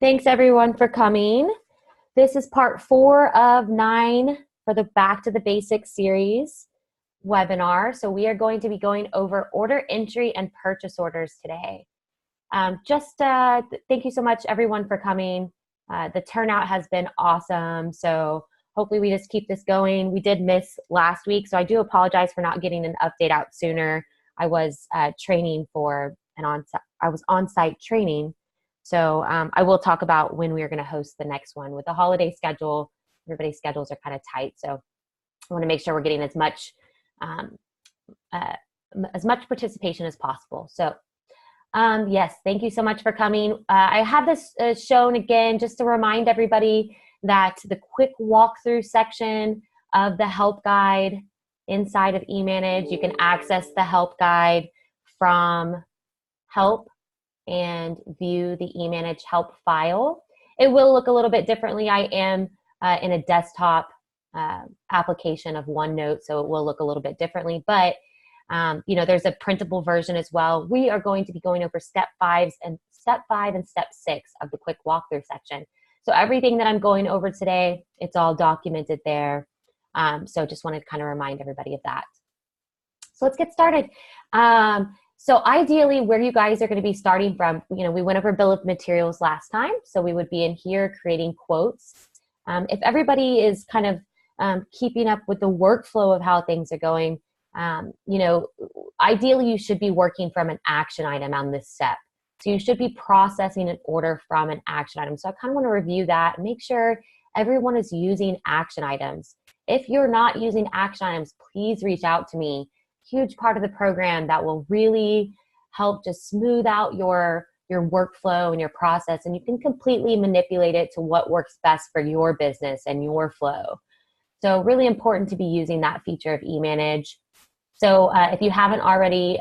Thanks everyone for coming. This is part 4 of 9 for the Back to the Basics series webinar. So we are going to be going over order entry and purchase orders today. Thank you so much everyone for coming. The turnout has been awesome. So hopefully we just keep this going. We did miss last week, so I do apologize for not getting an update out sooner. I was training for I was on-site training. So I will talk about when we are going to host the next one. With the holiday schedule, everybody's schedules are kind of tight. So I want to make sure we're getting as much participation as possible. So yes, thank you so much for coming. I have this shown again just to remind everybody that the quick walkthrough section of the help guide inside of eManage, you can access the help guide from help and view the eManage help file. It will look a little bit differently. I am in a desktop application of OneNote, so it will look a little bit differently, but there's a printable version as well. We are going to be going over step 5 and step 6 of the quick walkthrough section. So everything that I'm going over today, it's all documented there. So just wanted to kind of remind everybody of that. So let's get started. So ideally, where you guys are going to be starting from, we went over bill of materials last time, so we would be in here creating quotes. If everybody is kind of keeping up with the workflow of how things are going, ideally you should be working from an action item on this step. So you should be processing an order from an action item. So I kind of want to review that and make sure everyone is using action items. If you're not using action items, please reach out to me. Huge part of the program that will really help just smooth out your workflow and your process, and you can completely manipulate it to what works best for your business and your flow. So really important to be using that feature of eManage. So if you haven't already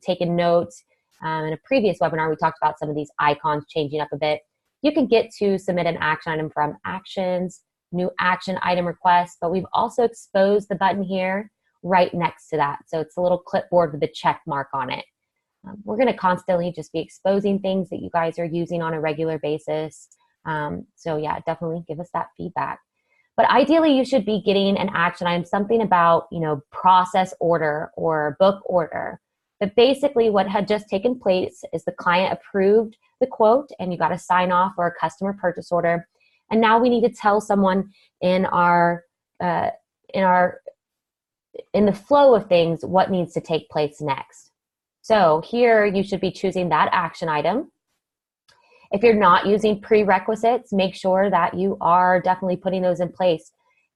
taken notes, in a previous webinar we talked about some of these icons changing up a bit. You can get to submit an action item from actions, new action item request, but we've also exposed the button here right next to that. So it's a little clipboard with a check mark on it. We're going to constantly just be exposing things that you guys are using on a regular basis. So yeah, definitely give us that feedback. But ideally, you should be getting an action item, something about, process order or book order. But basically what had just taken place is the client approved the quote and you got to sign off for a customer purchase order. And now we need to tell someone in the flow of things what needs to take place next. So here you should be choosing that action item. If you're not using prerequisites, make sure that you are definitely putting those in place.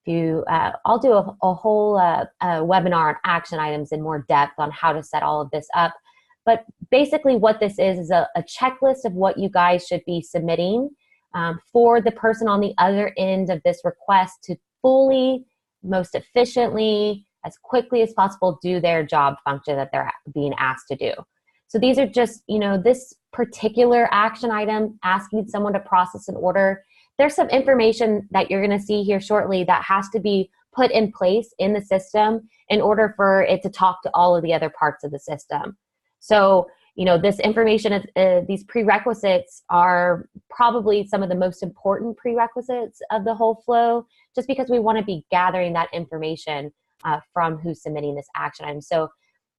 I'll do a whole webinar on action items in more depth on how to set all of this up. But basically what this is a checklist of what you guys should be submitting for the person on the other end of this request to fully, most efficiently, as quickly as possible do their job function that they're being asked to do. So these are just, this particular action item, asking someone to process an order. There's some information that you're going to see here shortly that has to be put in place in the system in order for it to talk to all of the other parts of the system. So, this information, these prerequisites are probably some of the most important prerequisites of the whole flow, just because we want to be gathering that information from who's submitting this action item. So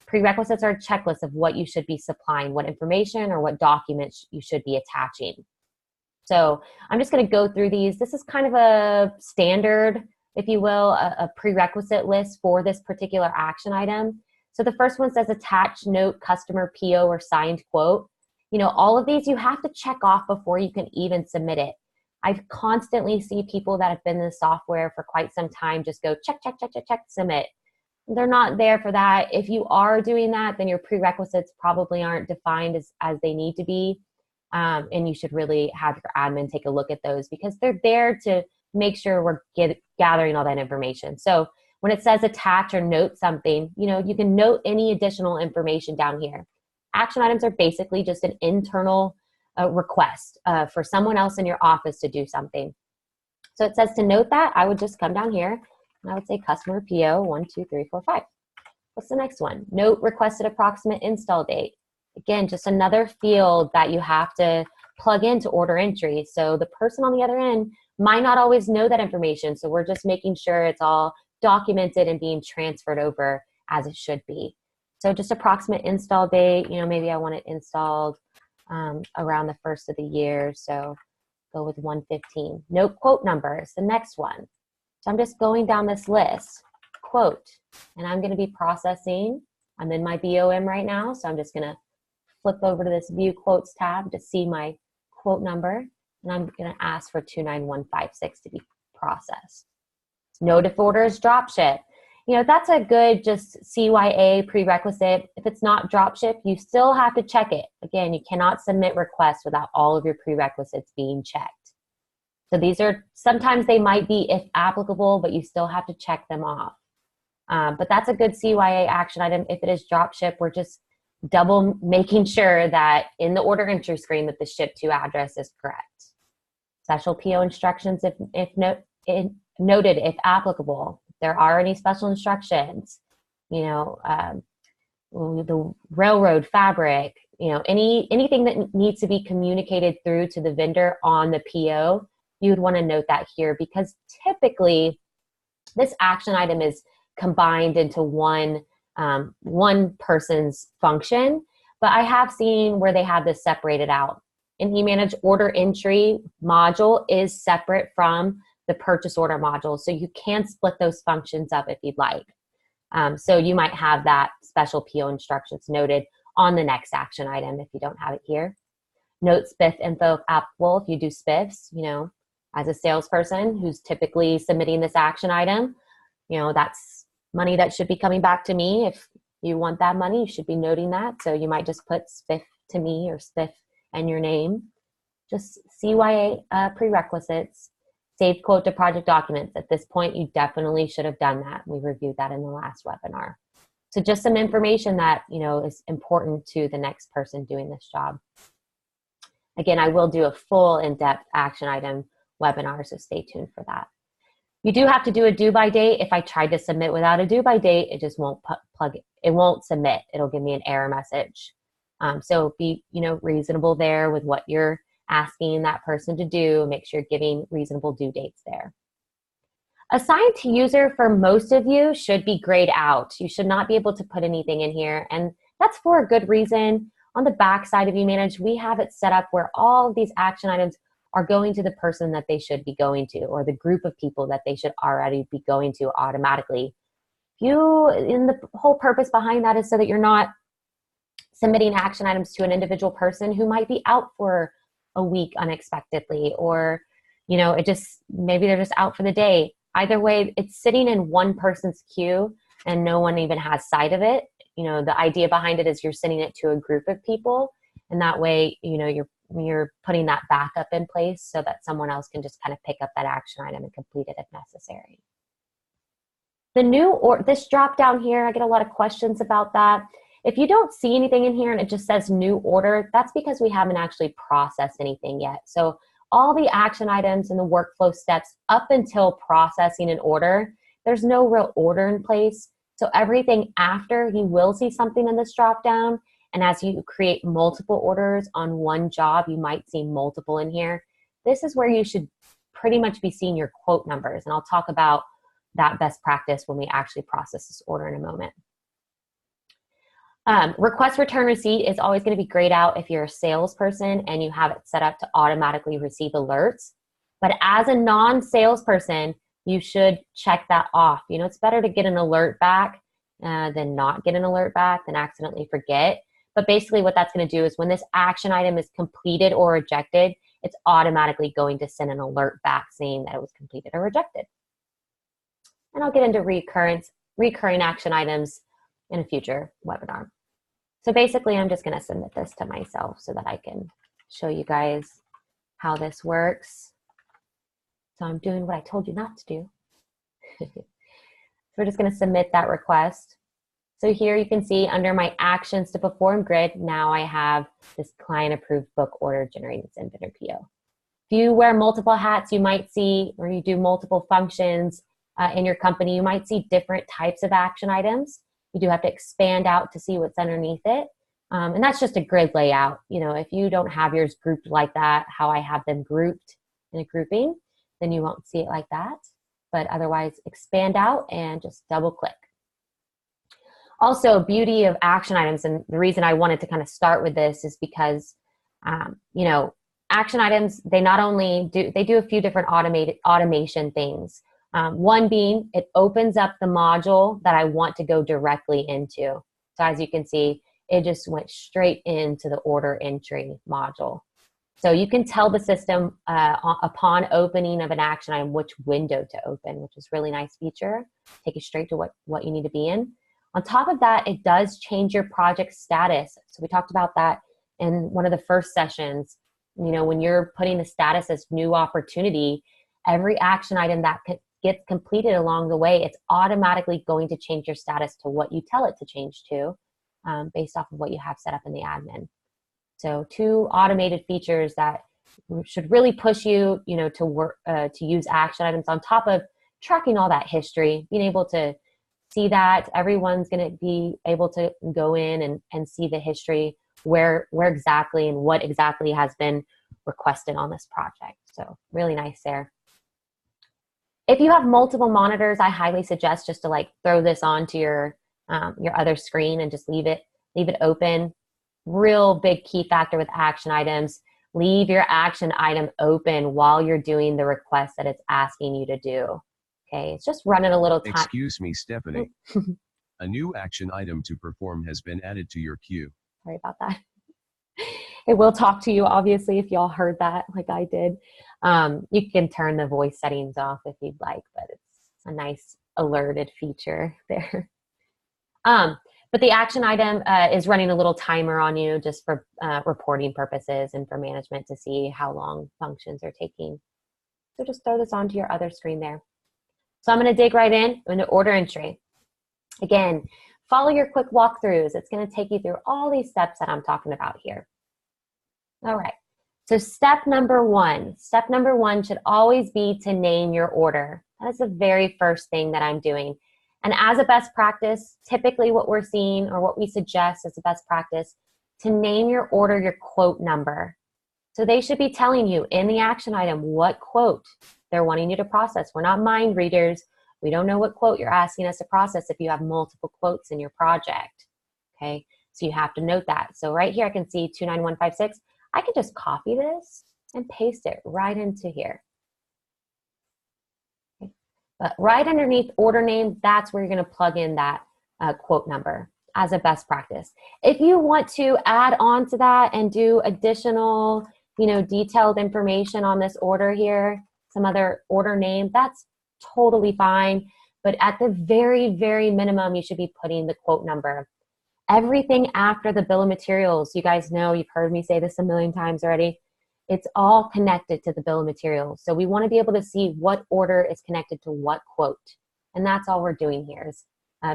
prerequisites are a checklist of what you should be supplying, what information or what documents you should be attaching. So I'm just going to go through these. This is kind of a standard, if you will, a prerequisite list for this particular action item. So the first one says attach note, customer PO, or signed quote. All of these you have to check off before you can even submit it. I constantly see people that have been in the software for quite some time just go check, check, check, check, check, submit. They're not there for that. If you are doing that, then your prerequisites probably aren't defined as they need to be. And you should really have your admin take a look at those because they're there to make sure we're gathering all that information. So when it says attach or note something, you can note any additional information down here. Action items are basically just an internal request for someone else in your office to do something. So it says to note that, I would just come down here and I would say customer PO 1, 2, 3, 4, 5. What's the next one? Note requested approximate install date. Again, just another field that you have to plug into order entry. So the person on the other end might not always know that information. So we're just making sure it's all documented and being transferred over as it should be. So just approximate install date, maybe I want it installed around the first of the year. So go with 115. Note quote number is the next one. So I'm just going down this list, quote, and I'm going to be processing. I'm in my BOM right now, so I'm just going to flip over to this view quotes tab to see my quote number, and I'm going to ask for 29156 to be processed. Note if order is dropship. That's a good just CYA prerequisite. If it's not dropship, you still have to check it. Again, you cannot submit requests without all of your prerequisites being checked. So these are, sometimes they might be if applicable, but you still have to check them off. But that's a good CYA action item. If it is dropship, we're just double making sure that in the order entry screen that the ship to address is correct. Special PO instructions if noted if applicable. If there are any special instructions, the railroad fabric, anything that needs to be communicated through to the vendor on the PO, you would want to note that here, because typically this action item is combined into one person's function, but I have seen where they have this separated out. In eManage, order entry module is separate from the purchase order module, so you can split those functions up if you'd like. So you might have that special PO instructions noted on the next action item if you don't have it here. Note spiff info if applicable. If you do spiffs, as a salesperson who's typically submitting this action item, that's money that should be coming back to me. If you want that money, you should be noting that. So you might just put spiff to me or spiff and your name. Just CYA prerequisites. Save quote to project documents. At this point, you definitely should have done that. We reviewed that in the last webinar. So just some information that, is important to the next person doing this job. Again, I will do a full in-depth action item webinar, so stay tuned for that. You do have to do a due by date. If I tried to submit without a due by date, it just won't it won't submit. It'll give me an error message. So be, reasonable there with what you're asking that person to do. Make sure you're giving reasonable due dates there. Assigned to user for most of you should be grayed out. You should not be able to put anything in here, and that's for a good reason. On the back side of eManage, we have it set up where all of these action items are going to the person that they should be going to, or the group of people that they should already be going to automatically. The whole purpose behind that is so that you're not submitting action items to an individual person who might be out for a week unexpectedly, or maybe they're just out for the day. Either way, it's sitting in one person's queue and no one even has sight of it. The idea behind it is you're sending it to a group of people, and that way you're putting that backup in place so that someone else can just kind of pick up that action item and complete it if necessary. This drop down here, I get a lot of questions about that. If you don't see anything in here and it just says new order, that's because we haven't actually processed anything yet. So all the action items and the workflow steps up until processing an order, there's no real order in place. So everything after, you will see something in this drop down. And as you create multiple orders on one job, you might see multiple in here. This is where you should pretty much be seeing your quote numbers. And I'll talk about that best practice when we actually process this order in a moment. Request return receipt is always going to be grayed out if you're a salesperson and you have it set up to automatically receive alerts. But as a non-salesperson, you should check that off. It's better to get an alert back than not get an alert back, than accidentally forget. But basically what that's going to do is when this action item is completed or rejected, it's automatically going to send an alert back saying that it was completed or rejected. And I'll get into recurring action items in a future webinar. So basically, I'm just going to submit this to myself so that I can show you guys how this works. So I'm doing what I told you not to do. So we're just going to submit that request. So here you can see under my actions to perform grid, now I have this client approved book order generated in vendor PO. If you wear multiple hats, you might see, or you do multiple functions in your company, you might see different types of action items. You do have to expand out to see what's underneath it. And that's just a grid layout. You know, if you don't have yours grouped like that, how I have them grouped in a grouping, then you won't see it like that. But otherwise, expand out and just double click. Also, beauty of action items, and the reason I wanted to kind of start with this is because, you know, action items, they not only do, they do a few different automation things. One being, it opens up the module that I want to go directly into. So as you can see, it just went straight into the order entry module. So you can tell the system upon opening of an action item which window to open, which is a really nice feature. Take you straight to what you need to be in. On top of that, it does change your project status. So we talked about that in one of the first sessions. You know, when you're putting the status as new opportunity, every action item that gets completed along the way, it's automatically going to change your status to what you tell it to change to, based off of what you have set up in the admin. So 2 automated features that should really push you, you know, to work to use action items on top of tracking all that history, being able to see that everyone's going to be able to go in and see the history, where exactly and what exactly has been requested on this project. So really nice there. If you have multiple monitors, I highly suggest just to like throw this onto your other screen and just leave it open. Real big key factor with action items, leave your action item open while you're doing the request that it's asking you to do. Okay, it's just running a little time. Excuse me, Stephanie. A new action item to perform has been added to your queue. Sorry about that. It will talk to you, obviously, if y'all heard that like I did. You can turn the voice settings off if you'd like, but it's a nice alerted feature there. But the action item is running a little timer on you just for reporting purposes and for management to see how long functions are taking. So just throw this onto your other screen there. So I'm going to dig right into order entry. Again, follow your quick walkthroughs. It's going to take you through all these steps that I'm talking about here. All right. So step number one should always be to name your order. That is the very first thing that I'm doing. And as a best practice, typically what we're seeing or what we suggest as a best practice, to name your order your quote number. So they should be telling you in the action item what quote they're wanting you to process. We're not mind readers. We don't know what quote you're asking us to process if you have multiple quotes in your project. Okay, so you have to note that. So right here I can see 29156. I can just copy this and paste it right into here. Okay. But right underneath order name, that's where you're going to plug in that quote number as a best practice. If you want to add on to that and do additional, detailed information on this order here, some other order name, that's totally fine. But at the very, very minimum, you should be putting the quote number. Everything after the bill of materials, you guys know, you've heard me say this a million times already, it's all connected to the bill of materials. So we want to be able to see what order is connected to what quote. And that's all we're doing here is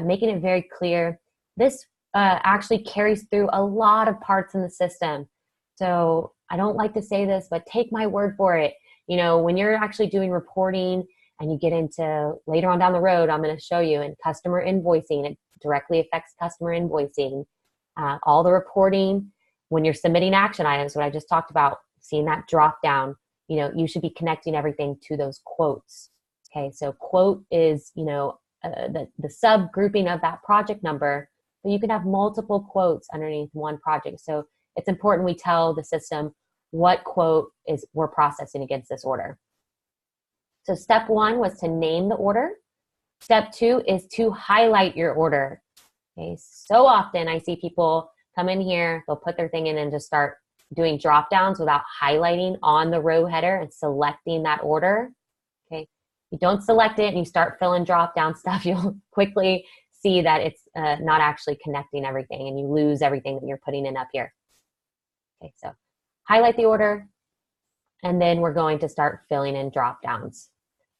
making it very clear. This actually carries through a lot of parts in the system. So I don't like to say this, but take my word for it. When you're actually doing reporting and you get into later on down the road, I'm going to show you in customer invoicing, it directly affects customer invoicing. All the reporting, when you're submitting action items, what I just talked about, seeing that drop down, you should be connecting everything to those quotes. Okay, so quote is, the subgrouping of that project number, but you can have multiple quotes underneath one project. So it's important we tell the system what quote we're processing against this order. So step one was to name the order. Step two is to highlight your order. Okay, so often I see people come in here, they'll put their thing in and just start doing drop downs without highlighting on the row header and selecting that order. Okay, you don't select it and you start filling drop down stuff, you'll quickly see that it's not actually connecting everything and you lose everything that you're putting in up here. Okay, so highlight the order, and then we're going to start filling in drop downs.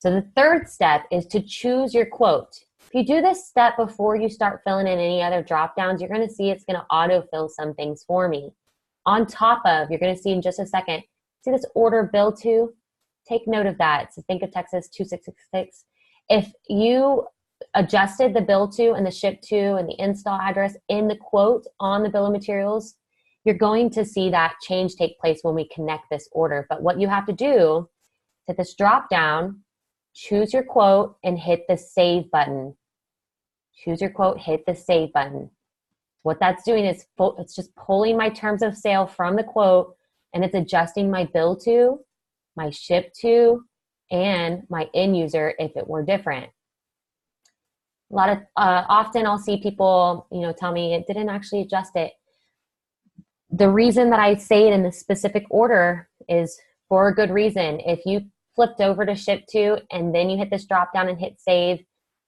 So the third step is to choose your quote. If you do this step before you start filling in any other drop downs, you're going to see it's going to autofill some things for me. On top of, you're going to see in just a second, see this order bill to? Take note of that. So think of Texas 2666. If you adjusted the bill to and the ship to and the install address in the quote on the bill of materials, you're going to see that change take place when we connect this order. But what you have to do is hit this drop down, choose your quote, and hit the save button. Choose your quote, hit the save button. What that's doing is it's just pulling my terms of sale from the quote, and it's adjusting my bill to, my ship to, and my end user if it were different. A lot of often I'll see people, tell me it didn't actually adjust it. The reason that I say it in the specific order is for a good reason. If you flipped over to ship to and then you hit this drop down and hit save,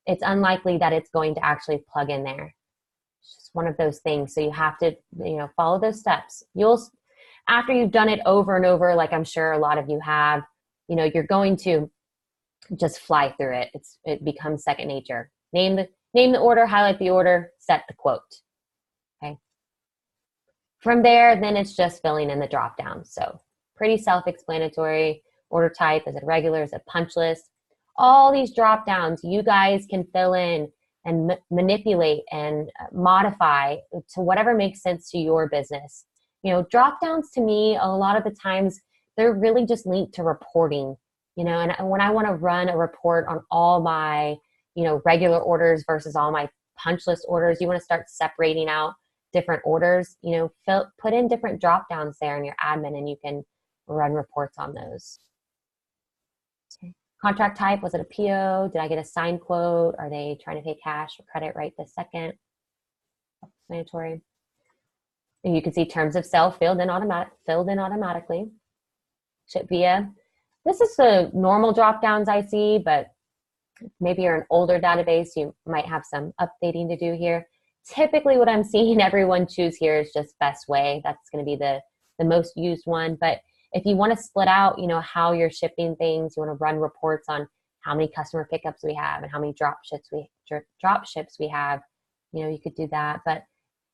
it's unlikely that it's going to actually plug in there. It's just one of those things. So you have to, follow those steps. After you've done it over and over, like I'm sure a lot of you have, you're going to just fly through it. It becomes second nature. Name the order, highlight the order, set the quote. Okay. From there, then it's just filling in the drop down. So pretty self-explanatory. Order type, is it regular, is it punch list? All these drop downs you guys can fill in and manipulate and modify to whatever makes sense to your business. Drop downs to me, a lot of the times, they're really just linked to reporting, and when I want to run a report on all my, regular orders versus all my punch list orders, you want to start separating out different orders, put in different drop downs there in your admin and you can run reports on those. Okay. Contract type, was it a PO? Did I get a signed quote? Are they trying to pay cash or credit right this second? Mandatory. And you can see terms of sale filled in automatically. Ship via. This is the normal drop downs I see, but maybe you're an older database, you might have some updating to do here. Typically what I'm seeing everyone choose here is just best way. That's going to be the most used one. But if you want to split out, how you're shipping things, you want to run reports on how many customer pickups we have and how many drop ships we have, you could do that. But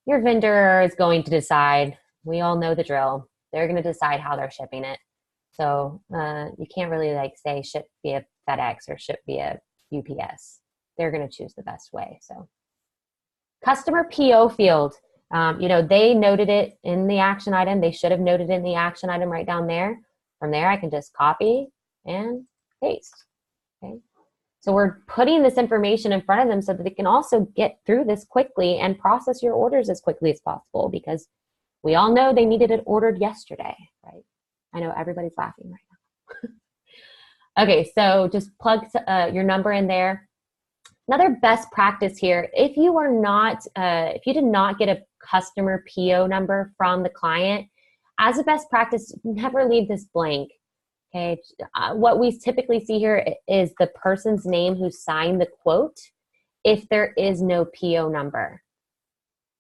your vendor is going to decide. We all know the drill. They're going to decide how they're shipping it. So you can't really say ship via FedEx or ship via UPS. They're going to choose the best way. So customer PO field, they noted it in the action item. They should have noted it in the action item right down there. From there, I can just copy and paste. Okay. So we're putting this information in front of them so that they can also get through this quickly and process your orders as quickly as possible, because we all know they needed it ordered yesterday, right? I know everybody's laughing right now. Okay, so just plug your number in there. Another best practice here, if you did not get a customer PO number from the client, as a best practice, never leave this blank. Okay, what we typically see here is the person's name who signed the quote if there is no PO number.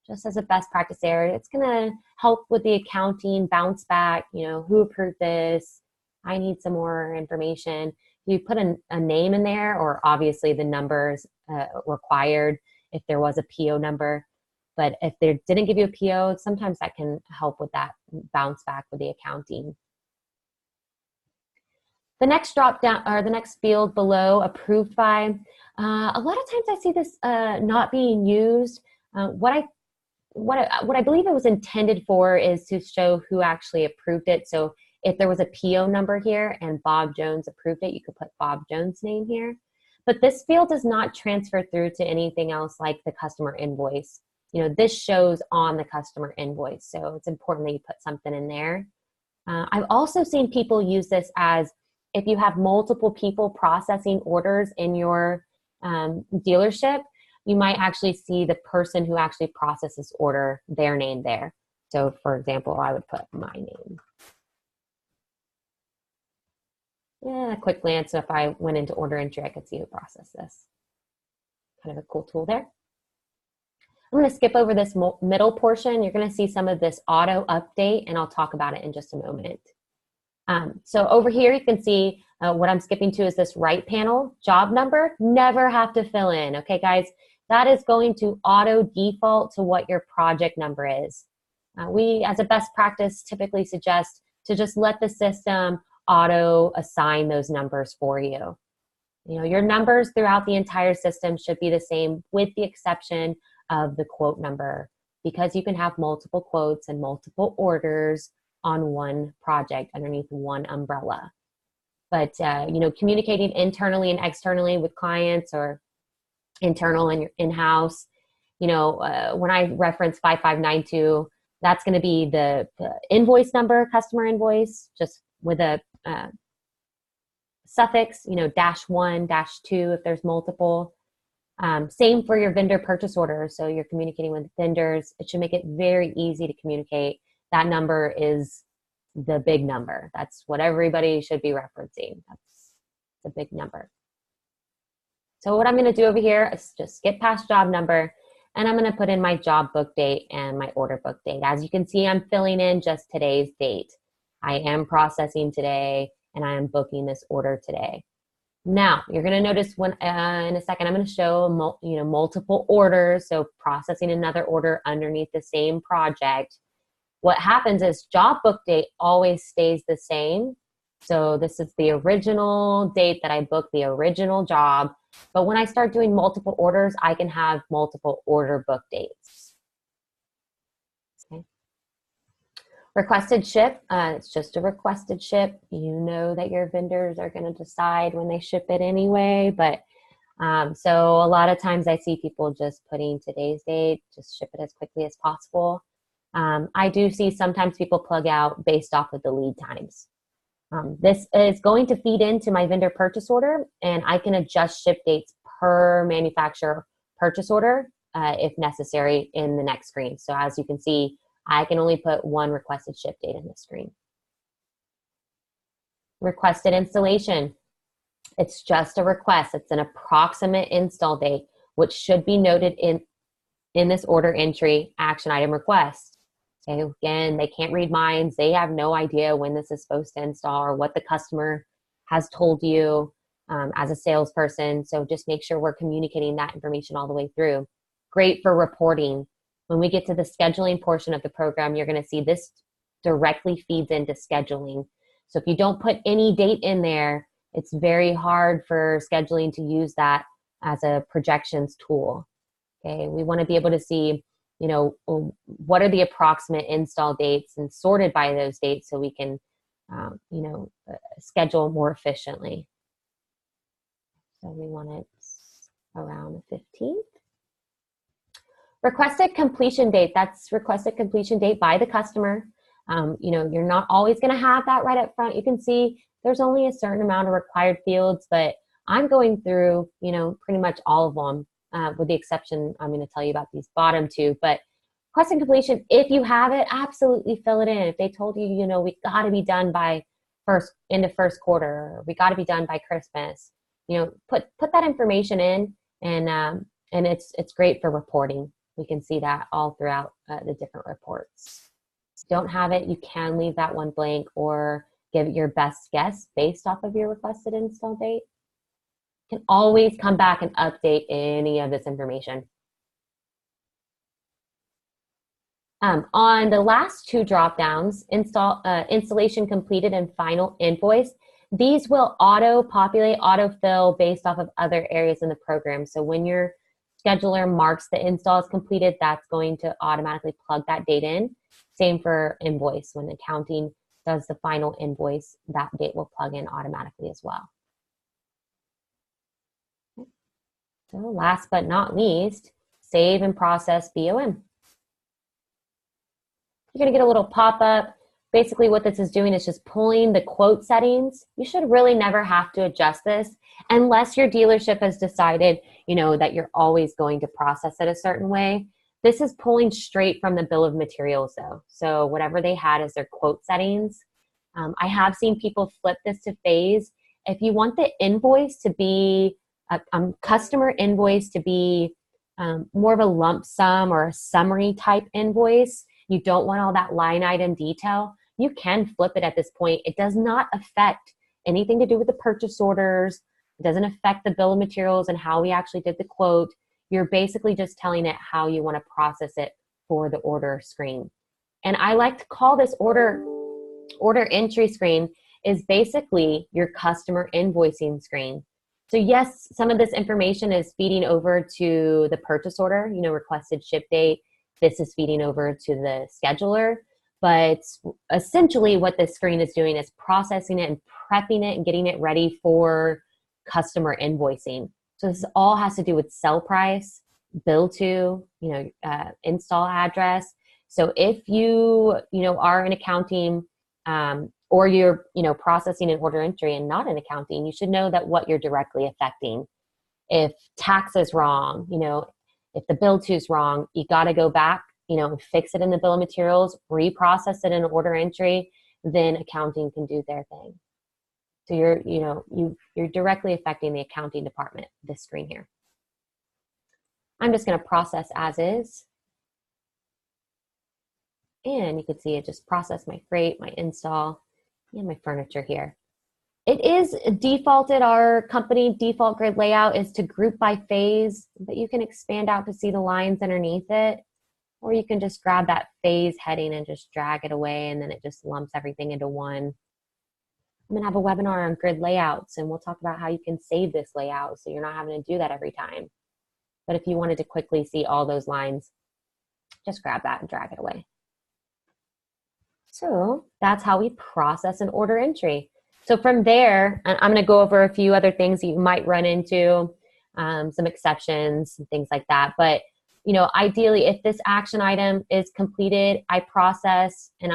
Just as a best practice area, it's going to help with the accounting bounce back, who approved this, I need some more information. You put a name in there, or obviously the numbers required if there was a PO number. But if they didn't give you a PO, sometimes that can help with that bounce back with the accounting. The next drop down, or the next field below, approved by, a lot of times I see this not being used. What I believe it was intended for is to show who actually approved it. So if there was a PO number here and Bob Jones approved it, you could put Bob Jones' name here. But this field does not transfer through to anything else like the customer invoice. This shows on the customer invoice. So it's important that you put something in there. I've also seen people use this as if you have multiple people processing orders in your dealership, you might actually see the person who actually processed this order, their name there. So for example, I would put my name. Yeah, a quick glance. If I went into order entry, I could see who processed this. Kind of a cool tool there. I'm going to skip over this middle portion. You're going to see some of this auto update, and I'll talk about it in just a moment. So over here, you can see what I'm skipping to is this right panel, job number, never have to fill in. Okay, guys, that is going to auto default to what your project number is. We, as a best practice, typically suggest to just let the system auto assign those numbers for you. You know, your numbers throughout the entire system should be the same with the exception of the quote number, because you can have multiple quotes and multiple orders on one project underneath one umbrella. But, you know, communicating internally and externally with clients or internal and in-house, you know, when I reference 5592, that's going to be the invoice number, customer invoice, just with a suffix, you know, -1, -2 if there's multiple. Same for your vendor purchase order. So you're communicating with vendors. It should make it very easy to communicate. That number is the big number. That's what everybody should be referencing. That's the big number. So what I'm going to do over here is just skip past job number, and I'm going to put in my job book date and my order book date. As you can see, I'm filling in just today's date. I am processing today, and I am booking this order today. Now, you're going to notice when in a second, I'm going to show multiple orders, so processing another order underneath the same project. What happens is job book date always stays the same. So this is the original date that I booked the original job. But when I start doing multiple orders, I can have multiple order book dates. Okay. Requested ship, it's just a requested ship. You know that your vendors are going to decide when they ship it anyway. But so a lot of times I see people just putting today's date, just ship it as quickly as possible. I do see sometimes people plug out based off of the lead times. This is going to feed into my vendor purchase order, and I can adjust ship dates per manufacturer purchase order if necessary in the next screen. So as you can see, I can only put one requested ship date in this screen. Requested installation. It's just a request. It's an approximate install date, which should be noted in this order entry action item request. Okay, again, they can't read minds. They have no idea when this is supposed to install or what the customer has told you as a salesperson. So just make sure we're communicating that information all the way through. Great for reporting. When we get to the scheduling portion of the program, you're going to see this directly feeds into scheduling. So if you don't put any date in there, it's very hard for scheduling to use that as a projections tool. Okay, we want to be able to see, you know, what are the approximate install dates and sorted by those dates so we can, schedule more efficiently. So we want it around the 15th. Requested completion date, that's requested completion date by the customer. You're not always going to have that right up front. You can see there's only a certain amount of required fields, but I'm going through, pretty much all of them. With the exception, I'm going to tell you about these bottom two, but requesting completion, if you have it, absolutely fill it in. If they told you, we got to be done by end of first quarter, or we got to be done by Christmas, put that information in, and it's great for reporting. We can see that all throughout the different reports. If you don't have it, you can leave that one blank or give it your best guess based off of your requested install date. You can always come back and update any of this information. On the last two drop-downs, installation completed and final invoice, these will auto-populate, auto-fill based off of other areas in the program. So when your scheduler marks the install as completed, that's going to automatically plug that date in. Same for invoice. When accounting does the final invoice, that date will plug in automatically as well. So last but not least, save and process BOM. You're going to get a little pop-up. Basically what this is doing is just pulling the quote settings. You should really never have to adjust this unless your dealership has decided, that you're always going to process it a certain way. This is pulling straight from the bill of materials though. So whatever they had as their quote settings. I have seen people flip this to phase. If you want the invoice to be, a customer invoice to be more of a lump sum or a summary type invoice, you don't want all that line item detail, you can flip it at this point. It does not affect anything to do with the purchase orders. It doesn't affect the bill of materials and how we actually did the quote. You're basically just telling it how you want to process it for the order screen. And I like to call this order entry screen is basically your customer invoicing screen. So yes, some of this information is feeding over to the purchase order, requested ship date. This is feeding over to the scheduler. But essentially what this screen is doing is processing it and prepping it and getting it ready for customer invoicing. So this all has to do with sell price, bill to, install address. So if you, are in accounting, or you're, processing an order entry and not in accounting, you should know that what you're directly affecting. If tax is wrong, if the bill to is wrong, you got to go back, and fix it in the bill of materials, reprocess it in order entry, then accounting can do their thing. So you're directly affecting the accounting department, this screen here. I'm just going to process as is. And you can see it just processed my freight, my install, and my furniture here. It is defaulted, our company default grid layout is to group by phase, but you can expand out to see the lines underneath it, or you can just grab that phase heading and just drag it away, and then it just lumps everything into one. I'm gonna have a webinar on grid layouts, and we'll talk about how you can save this layout so you're not having to do that every time. But if you wanted to quickly see all those lines, just grab that and drag it away. So that's how we process an order entry. So from there, I'm going to go over a few other things that you might run into, some exceptions and things like that. But, ideally, if this action item is completed, I process and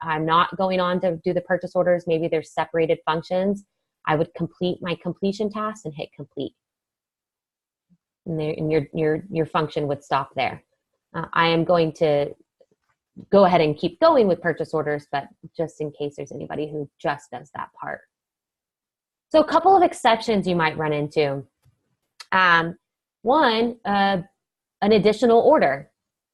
I'm not going on to do the purchase orders. Maybe there's separated functions. I would complete my completion task and hit complete. And your function would stop there. I am going to go ahead and keep going with purchase orders, but just in case there's anybody who just does that part. So a couple of exceptions you might run into. One, an additional order.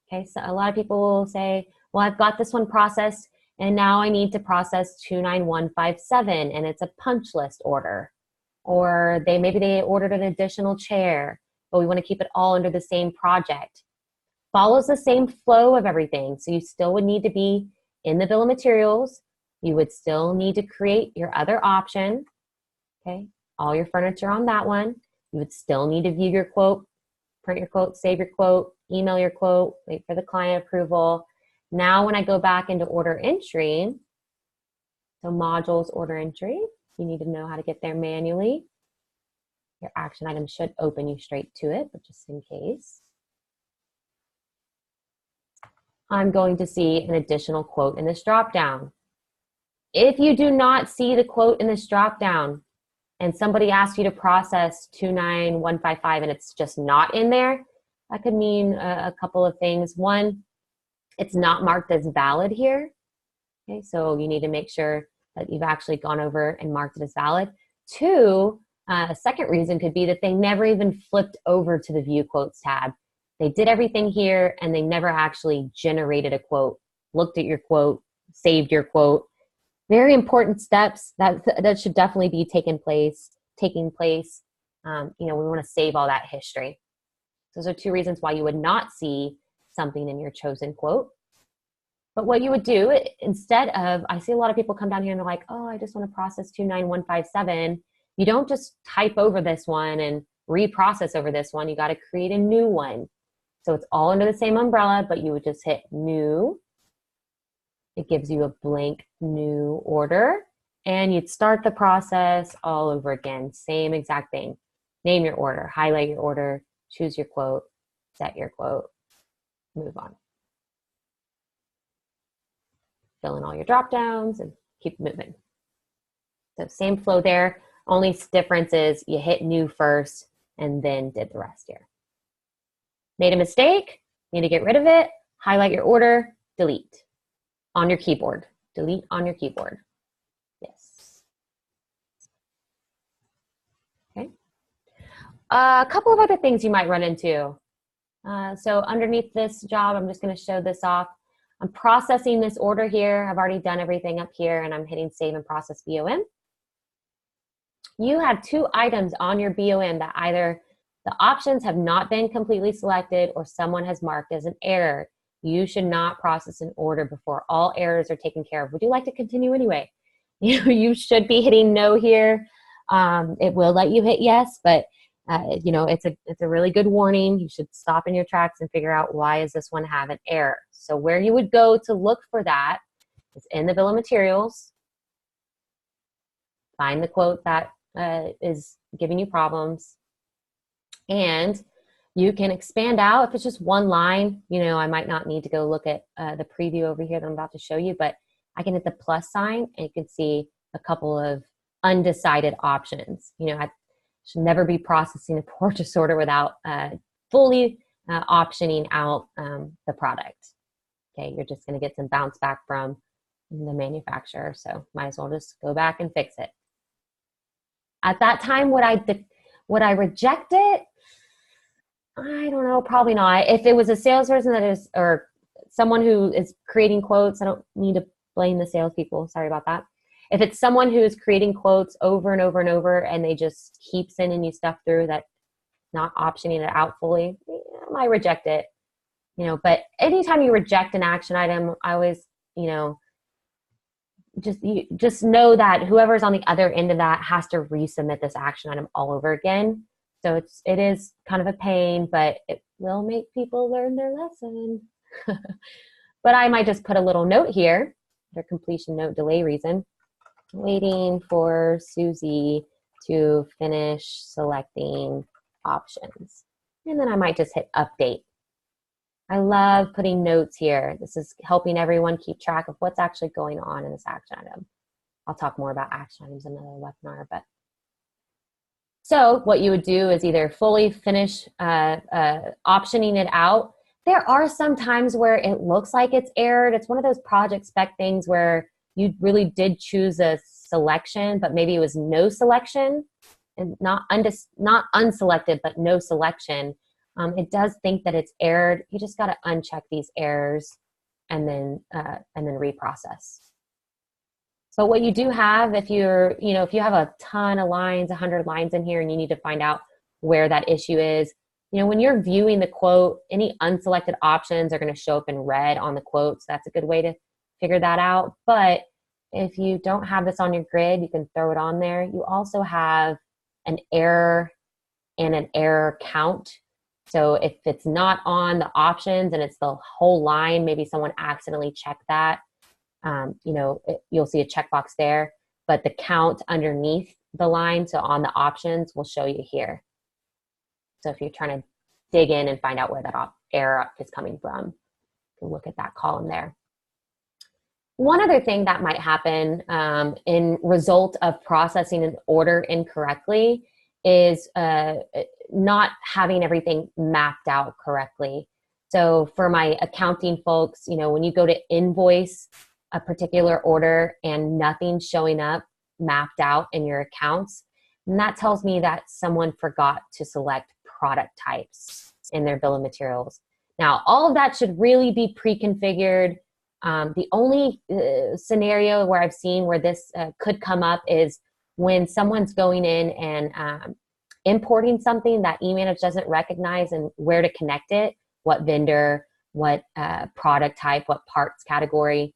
Okay, so a lot of people will say, well, I've got this one processed and now I need to process 29157 and it's a punch list order. Or maybe they ordered an additional chair, but we want to keep it all under the same project. Follows the same flow of everything. So you still would need to be in the bill of materials. You would still need to create your other option. Okay, all your furniture on that one. You would still need to view your quote, print your quote, save your quote, email your quote, wait for the client approval. Now when I go back into order entry, so modules order entry, you need to know how to get there manually. Your action item should open you straight to it, but just in case. I'm going to see an additional quote in this dropdown. If you do not see the quote in this dropdown and somebody asks you to process 29155 and it's just not in there, that could mean a couple of things. One, it's not marked as valid here. Okay, so you need to make sure that you've actually gone over and marked it as valid. Two, a second reason could be that they never even flipped over to the View Quotes tab. They did everything here and they never actually generated a quote, looked at your quote, saved your quote. Very important steps that should definitely be taking place. We want to save all that history. Those are two reasons why you would not see something in your chosen quote. But what you would do instead of, I see a lot of people come down here and they're like, oh, I just want to process 29157. You don't just type over this one and reprocess over this one. You got to create a new one. So it's all under the same umbrella, but you would just hit new. It gives you a blank new order and you'd start the process all over again. Same exact thing. Name your order, highlight your order, choose your quote, set your quote, move on. Fill in all your drop downs and keep moving. So same flow there. Only difference is you hit new first and then did the rest here. Made a mistake, need to get rid of it, highlight your order, delete on your keyboard. Delete on your keyboard. Yes. Okay. A couple of other things you might run into. So underneath this job, I'm just going to show this off. I'm processing this order here. I've already done everything up here and I'm hitting save and process BOM. You have two items on your BOM that either the options have not been completely selected or someone has marked as an error. You should not process an order before all errors are taken care of. Would you like to continue anyway? You should be hitting no here. It will let you hit yes, but you know, it's a really good warning. You should stop in your tracks and figure out, why is this one have an error? So where you would go to look for that is in the bill of materials. Find the quote that is giving you problems, and you can expand out. If it's just one line, you know, I might not need to go look at the preview over here that I'm about to show you, but I can hit the plus sign and you can see a couple of undecided options. You know, I should never be processing a purchase order without fully optioning out the product. Okay, you're just going to get some bounce back from the manufacturer, so might as well just go back and fix it. At that time, would I reject it? I don't know, probably not. If it was a salesperson that is, or someone who is creating quotes, I don't need to blame the salespeople. Sorry about that. If it's someone who is creating quotes over and over and over, and they just keep sending you stuff through that, not optioning it out fully, I might reject it. You know, but anytime you reject an action item, I always, you know, just know that whoever's on the other end of that has to resubmit this action item all over again. So it is kind of a pain, but it will make people learn their lesson. But I might just put a little note here, their completion note delay reason, waiting for Susie to finish selecting options. And then I might just hit update. I love putting notes here. This is helping everyone keep track of what's actually going on in this action item. I'll talk more about action items in another webinar, but so what you would do is either fully finish optioning it out. There are some times where it looks like it's errored. It's one of those project spec things where you really did choose a selection, but maybe it was no selection, and not unselected, but no selection. It does think that it's errored. You just got to uncheck these errors and then reprocess. So what you do have, if you have a ton of lines, 100 lines in here, and you need to find out where that issue is, you know, when you're viewing the quote, any unselected options are going to show up in red on the quote. So that's a good way to figure that out. But if you don't have this on your grid, you can throw it on there. You also have an error and an error count. So if it's not on the options and it's the whole line, maybe someone accidentally checked that, you know, you'll see a checkbox there, but the count underneath the line, so on the options, will show you here. So if you're trying to dig in and find out where that error is coming from, you can look at that column there. One other thing that might happen in result of processing an order incorrectly is not having everything mapped out correctly. So for my accounting folks, you know, when you go to invoice a particular order and nothing's showing up mapped out in your accounts, and that tells me that someone forgot to select product types in their bill of materials. Now, all of that should really be pre-configured. The only scenario where I've seen where this could come up is when someone's going in and importing something that eManage doesn't recognize and where to connect it, what vendor, what product type, what parts category.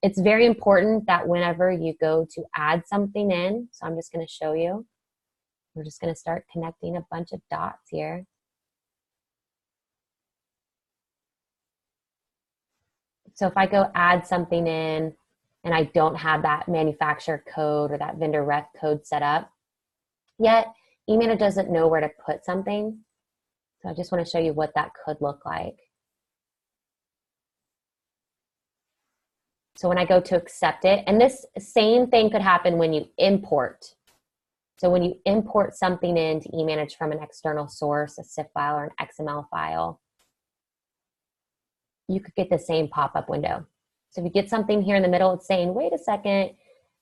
It's very important that whenever you go to add something in, so I'm just going to show you. We're just going to start connecting a bunch of dots here. So if I go add something in and I don't have that manufacturer code or that vendor rec code set up yet, eManage doesn't know where to put something. So I just want to show you what that could look like. So when I go to accept it, and this same thing could happen when you import. So when you import something into eManage from an external source, a CIF file or an XML file, you could get the same pop-up window. So if you get something here in the middle, it's saying, wait a second,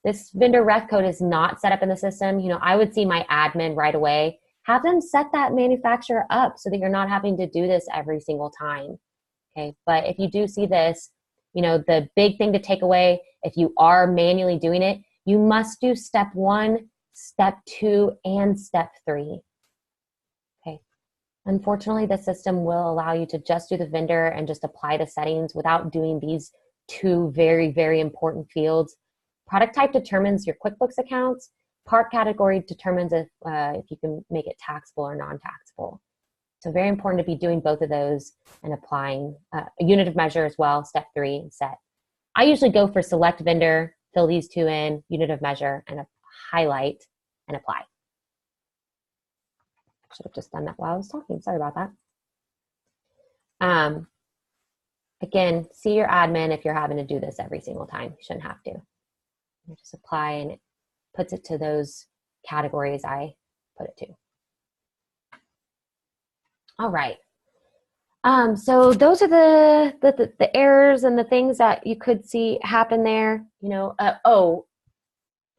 this vendor rec code is not set up in the system. You know, I would see my admin right away, have them set that manufacturer up so that you're not having to do this every single time. Okay, but if you do see this, you know, the big thing to take away, if you are manually doing it, you must do step 1, step 2, and step 3. Okay. Unfortunately, the system will allow you to just do the vendor and just apply the settings without doing these 2 very, very important fields. Product type determines your QuickBooks accounts, part category determines if you can make it taxable or non-taxable. So very important to be doing both of those and applying a unit of measure as well, step 3, and set. I usually go for select vendor, fill these 2 in, unit of measure, and highlight and apply. Should have just done that while I was talking. Sorry about that. Again, see your admin if you're having to do this every single time. You shouldn't have to. You just apply and it puts it to those categories I put it to. All right. So those are the errors and the things that you could see happen there. You know,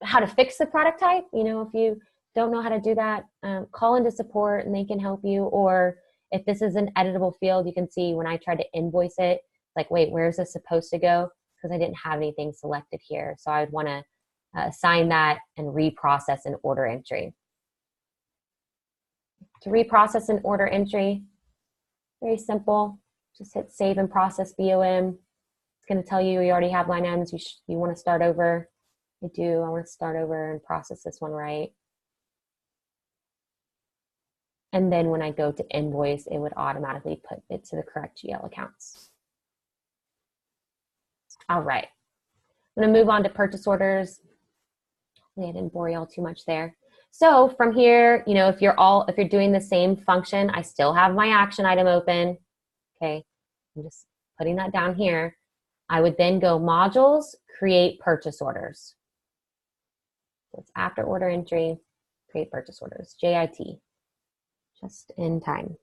how to fix the product type. You know, if you don't know how to do that, call into support and they can help you. Or if this is an editable field, you can see when I tried to invoice it, like, wait, where's this supposed to go? Because I didn't have anything selected here. So I would want to assign that and reprocess an order entry. To reprocess an order entry, very simple. Just hit save and process BOM. It's going to tell you already have line items. You want to start over. I do. I want to start over and process this one right. And then when I go to invoice, it would automatically put it to the correct GL accounts. All right. I'm going to move on to purchase orders. I didn't bore you all too much there. So from here, you know, if you're doing the same function, I still have my action item open. Okay, I'm just putting that down here. I would then go modules, create purchase orders. So it's after order entry, create purchase orders, JIT, just in time.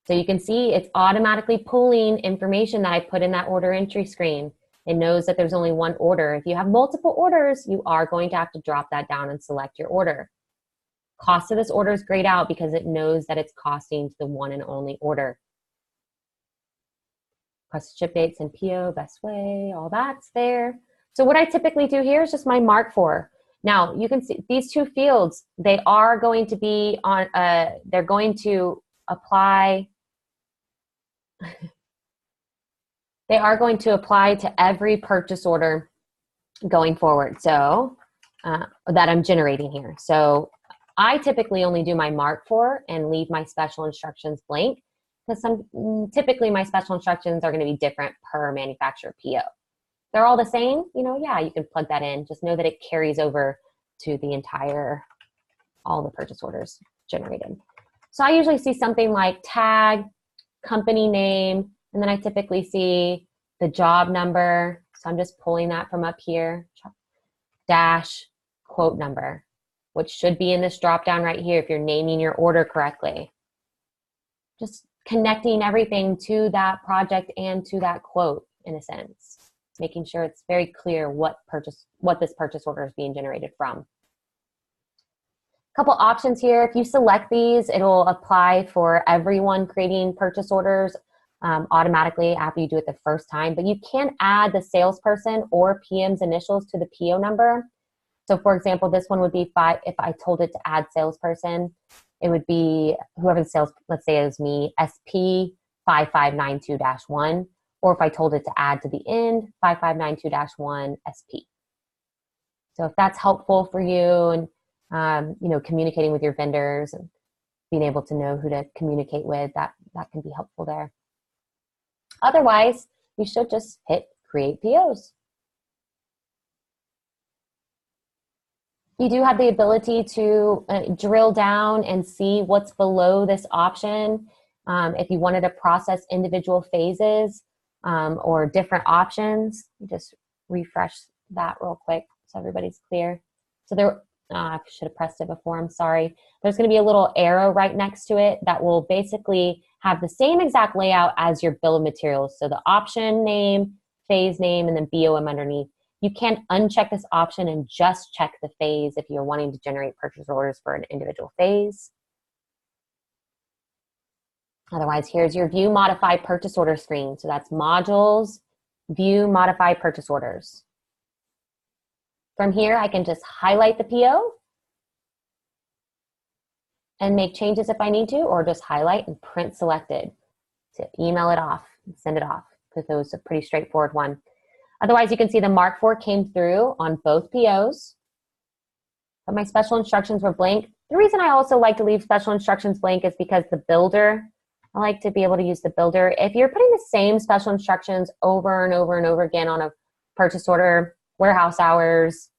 So you can see it's automatically pulling information that I put in that order entry screen. It knows that there's only one order. If you have multiple orders, you are going to have to drop that down and select your order. Cost of this order is grayed out because it knows that it's costing to the one and only order. Request ship dates and PO, best way, all that's there. So what I typically do here is just my mark for. Now you can see these 2 fields, they are going to be on, they're going to apply they are going to apply to every purchase order going forward, so that I'm generating here. So I typically only do my mark for and leave my special instructions blank because typically my special instructions are going to be different per manufacturer PO. They're all the same, you know, yeah, you can plug that in. Just know that it carries over to the all the purchase orders generated. So I usually see something like tag, company name, and then I typically see the job number. So I'm just pulling that from up here, dash quote number, which should be in this drop down right here if you're naming your order correctly. Just connecting everything to that project and to that quote in a sense, making sure it's very clear what this purchase order is being generated from. Couple options here. If you select these, it'll apply for everyone creating purchase orders automatically after you do it the first time, but you can add the salesperson or PM's initials to the PO number. So for example, this one would be if I told it to add salesperson, it would be whoever the sales, let's say it was me, SP5592-1, or if I told it to add to the end, 5592-1 SP. So if that's helpful for you and you know, communicating with your vendors and being able to know who to communicate with, that can be helpful there. Otherwise, you should just hit create POs. You do have the ability to drill down and see what's below this option. If you wanted to process individual phases or different options, just refresh that real quick so everybody's clear. So there, I should have pressed it before, I'm sorry. There's going to be a little arrow right next to it that will basically have the same exact layout as your bill of materials. So the option name, phase name, and then BOM underneath. You can uncheck this option and just check the phase if you're wanting to generate purchase orders for an individual phase. Otherwise, here's your view modify purchase order screen. So that's modules, view modify purchase orders. From here, I can just highlight the PO and make changes if I need to, or just highlight and print selected to email it off and send it off, because those are a pretty straightforward one. Otherwise, you can see the mark for came through on both POs. but my special instructions were blank. The reason I also like to leave special instructions blank is because the builder, I like to be able to use the builder. If you're putting the same special instructions over and over and over again on a purchase order, warehouse hours,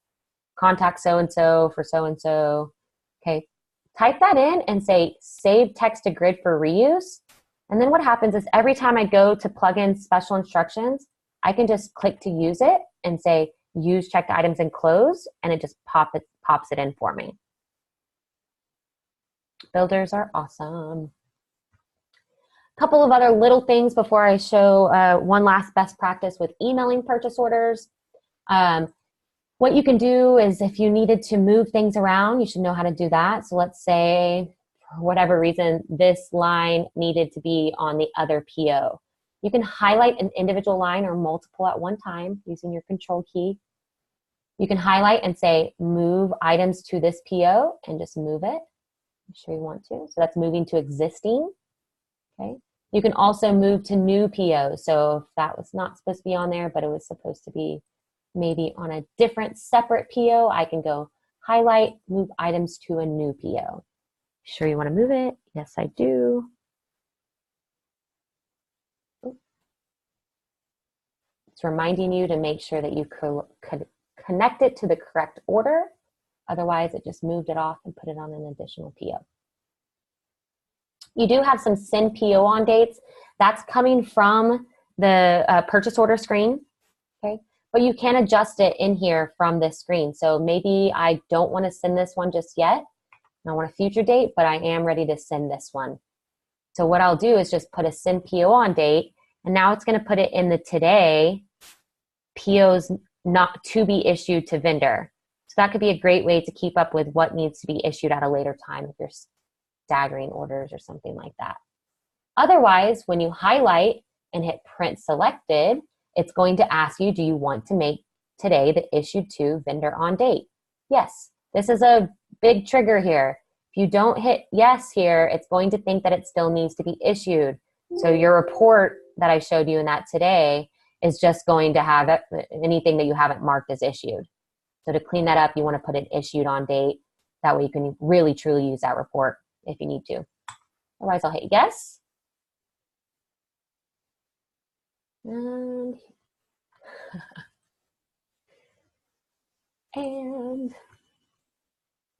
contact so-and-so for so-and-so, okay, type that in and say save text to grid for reuse. And then what happens is every time I go to plug in special instructions, I can just click to use it and say use checked items and close, and it just pops it in for me. Builders are awesome. Couple of other little things before I show one last best practice with emailing purchase orders. What you can do is if you needed to move things around, you should know how to do that. So let's say, for whatever reason, this line needed to be on the other PO. You can highlight an individual line or multiple at one time using your control key. You can highlight and say, move items to this PO and just move it. I'm sure you want to. So that's moving to existing. Okay. You can also move to new PO. So if that was not supposed to be on there, but it was supposed to be maybe on a different separate PO, I can go highlight, move items to a new PO. Sure you want to move it? Yes, I do. It's reminding you to make sure that you could connect it to the correct order. Otherwise, it just moved it off and put it on an additional PO. You do have some send PO on dates. That's coming from the purchase order screen, okay? But you can adjust it in here from this screen. So maybe I don't want to send this one just yet. I want a future date, but I am ready to send this one. So what I'll do is just put a send PO on date, and now it's going to put it in the today POs not to be issued to vendor. So that could be a great way to keep up with what needs to be issued at a later time if you're staggering orders or something like that. Otherwise, when you highlight and hit print selected, it's going to ask you, do you want to make today the issued to vendor on date? Yes, this is a big trigger here. If you don't hit yes here, it's going to think that it still needs to be issued. So your report that I showed you in that today is just going to have anything that you haven't marked as issued. So to clean that up, you want to put it issued on date. That way you can really, truly use that report if you need to. Otherwise, I'll hit yes. And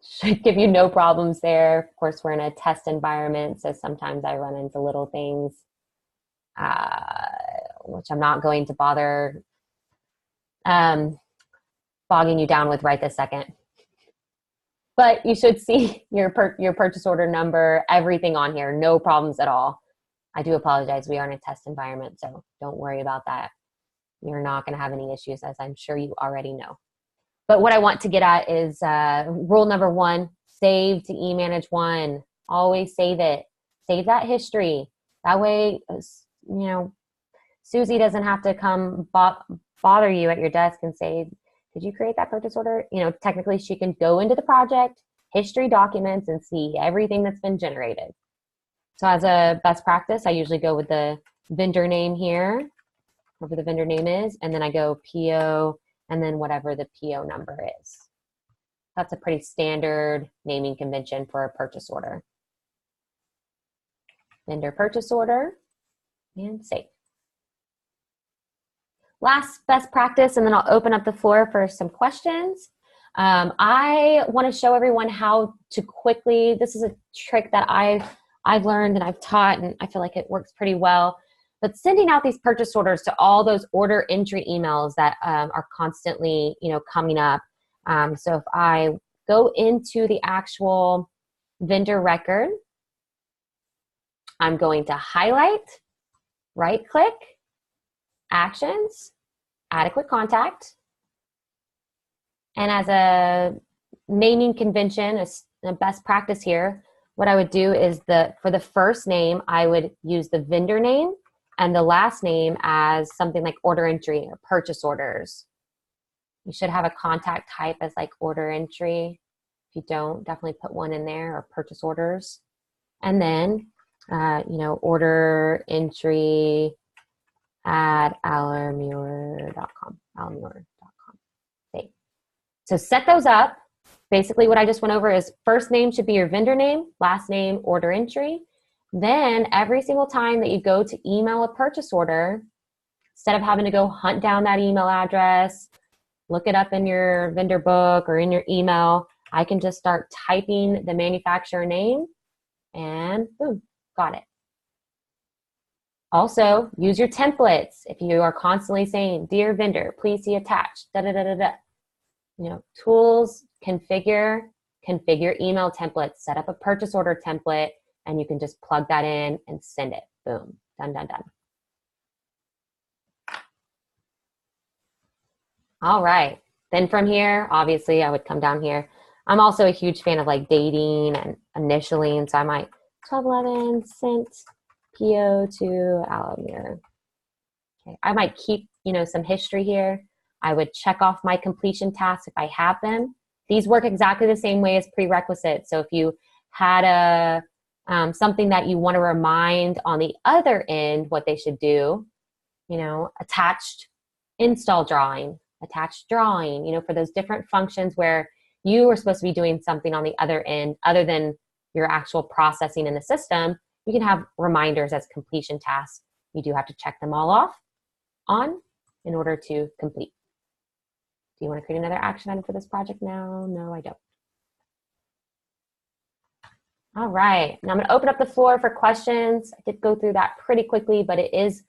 should give you no problems there. Of course, we're in a test environment, so sometimes I run into little things, which I'm not going to bother bogging you down with right this second. But you should see your purchase order number, everything on here, no problems at all. I do apologize. We are in a test environment, so don't worry about that. You're not going to have any issues, as I'm sure you already know. But what I want to get at is rule number 1, save to eManage 1. Always save it. Save that history. That way, Susie doesn't have to come bother you at your desk and say, did you create that purchase order? Technically she can go into the project history documents and see everything that's been generated. So as a best practice, I usually go with the vendor name here, whatever the vendor name is, and then I go PO and then whatever the PO number is. That's a pretty standard naming convention for a purchase order. Vendor purchase order and save. Last best practice, and then I'll open up the floor for some questions. I want to show everyone how to quickly, this is a trick that I've learned and I've taught, and I feel like it works pretty well, but sending out these purchase orders to all those order entry emails that are constantly coming up. So if I go into the actual vendor record, I'm going to highlight, right click, actions, adequate contact. And as a naming convention, a best practice here, what I would do is for the first name, I would use the vendor name and the last name as something like order entry or purchase orders. You should have a contact type as like order entry. If you don't, definitely put one in there, or purchase orders. And then, order entry at allermuir.com. So set those up. basically what I just went over is first name should be your vendor name, last name, order entry. Then every single time that you go to email a purchase order, instead of having to go hunt down that email address, look it up in your vendor book or in your email, I can just start typing the manufacturer name and boom, got it. Also, use your templates. If you are constantly saying, dear vendor, please see attached, da da da da da. You know, tools, configure email templates, set up a purchase order template, and you can just plug that in and send it. Boom, done, done, done. All right. Then from here, obviously, I would come down here. I'm also a huge fan of like dating and initialing, so I might 12/11 sent PO to Alamir. Okay. I might keep, you know, some history here. I would check off my completion tasks if I have them. These work exactly the same way as prerequisites. So if you had a something that you want to remind on the other end what they should do, you know, attached install drawing, attached drawing, you know, for those different functions where you are supposed to be doing something on the other end other than your actual processing in the system, you can have reminders as completion tasks. You do have to check them all off on in order to complete. Do you want to create another action item for this project now? No, I don't. All right, now I'm going to open up the floor for questions. I did go through that pretty quickly, but it is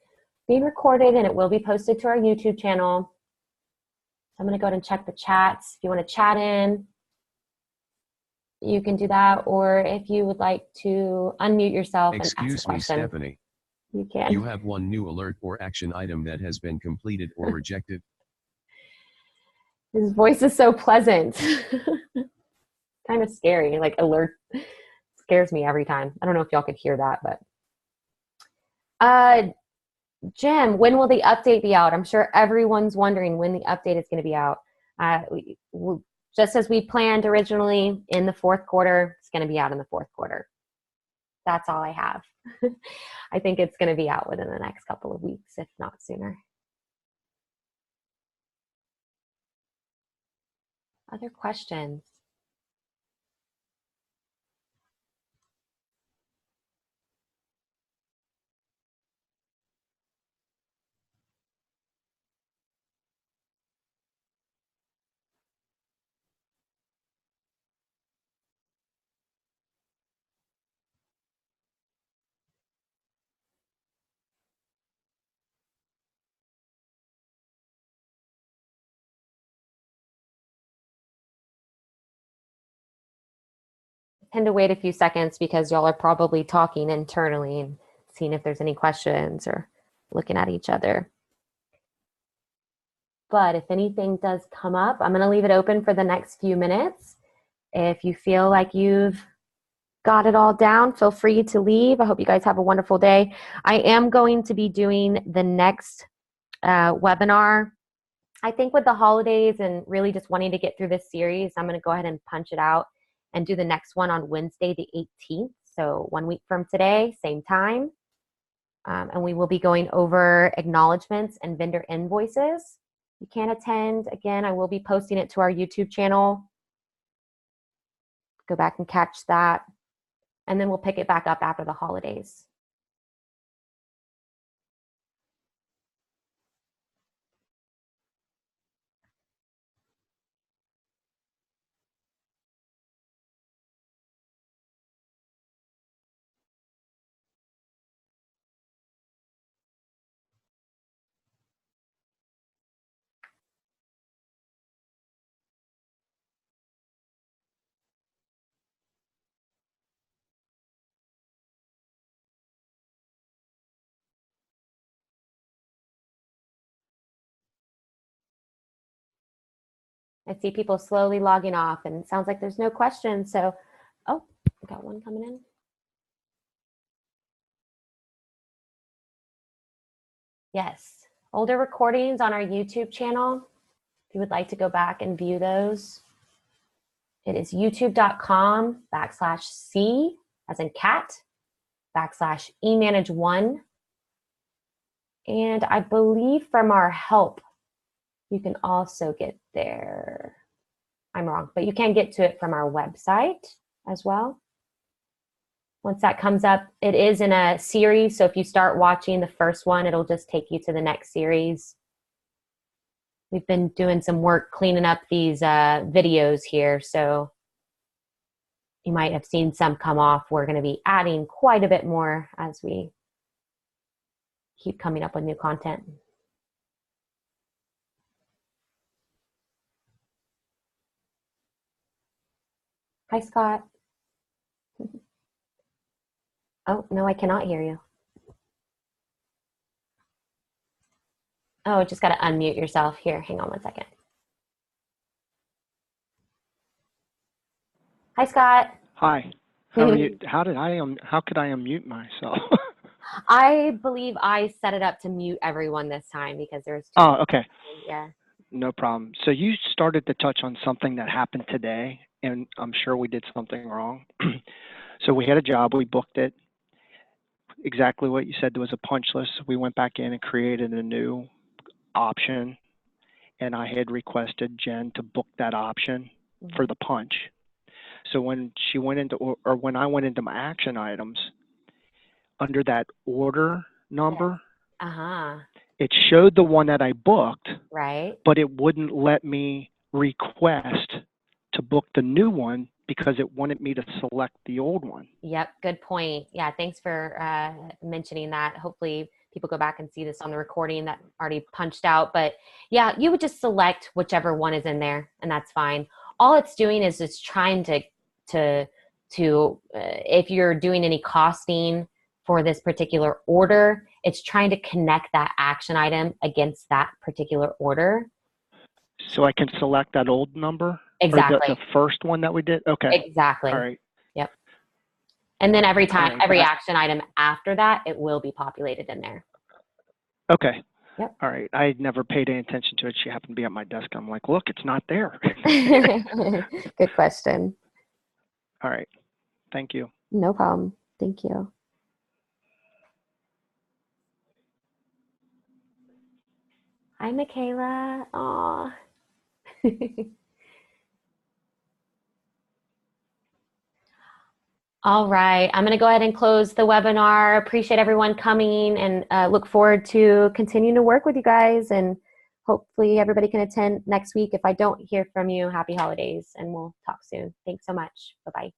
being recorded and it will be posted to our YouTube channel. I'm going to go ahead and check the chats. If you want to chat in, you can do that, or if you would like to unmute yourself and ask a question. Excuse me, Stephanie. You can. You have one new alert or action item that has been completed or rejected. His voice is so pleasant. Kind of scary, like alert scares me every time. I don't know if y'all could hear that, but Jim, when will the update be out? I'm sure everyone's wondering when the update is going to be out. Just as we planned originally in the fourth quarter, it's going to be out in the fourth quarter. That's all I have. I think it's going to be out within the next couple of weeks, if not sooner. Other questions? Tend to wait a few seconds because y'all are probably talking internally and seeing if there's any questions or looking at each other. But if anything does come up, I'm going to leave it open for the next few minutes. If you feel like you've got it all down, feel free to leave. I hope you guys have a wonderful day. I am going to be doing the next webinar. I think with the holidays and really just wanting to get through this series, I'm going to go ahead and punch it out and do the next one on Wednesday the 18th. So 1 week from today, same time. And we will be going over acknowledgments and vendor invoices. You can attend. Again, I will be posting it to our YouTube channel. Go back and catch that. And then we'll pick it back up after the holidays. I see people slowly logging off and it sounds like there's no questions. So, oh, we got one coming in. Yes, older recordings on our YouTube channel. If you would like to go back and view those, it is youtube.com/C as in cat /emanage1. And I believe from our help, you can also get there. I'm wrong, but you can get to it from our website as well. Once that comes up, it is in a series. So if you start watching the first one, it'll just take you to the next series. We've been doing some work cleaning up these videos here. So you might have seen some come off. We're going to be adding quite a bit more as we keep coming up with new content. Hi, Scott. Oh, no, I cannot hear you. Oh, just got to unmute yourself here. Hang on one second. Hi, Scott. Hi. How are you? How could I unmute myself? I believe I set it up to mute everyone this time because there's two. Oh, okay. Yeah. No problem. So you started to touch on something that happened today, and I'm sure we did something wrong. So we had a job, we booked it. Exactly what you said, there was a punch list. We went back in and created a new option, and I had requested Jen to book that option for the punch. So when she went into, or when I went into my action items, under that order number, it showed the one that I booked, right? But it wouldn't let me request to book the new one because it wanted me to select the old one. Yep, good point. Yeah, thanks for mentioning that. Hopefully people go back and see this on the recording that already punched out. But yeah, you would just select whichever one is in there, and that's fine. All it's doing is it's trying to if you're doing any costing for this particular order, it's trying to connect that action item against that particular order. So I can select that old number? Exactly. Or the first one that we did? Okay. Exactly. All right. Yep. And then every time, every action item after that, it will be populated in there. Okay. Yep. All right. I never paid any attention to it. She happened to be at my desk. I'm like, look, it's not there. Good question. All right. Thank you. No problem. Thank you. Hi, Michaela. Aw. All right. I'm going to go ahead and close the webinar. Appreciate everyone coming and look forward to continuing to work with you guys. And hopefully everybody can attend next week. If I don't hear from you, happy holidays, and we'll talk soon. Thanks so much. Bye-bye.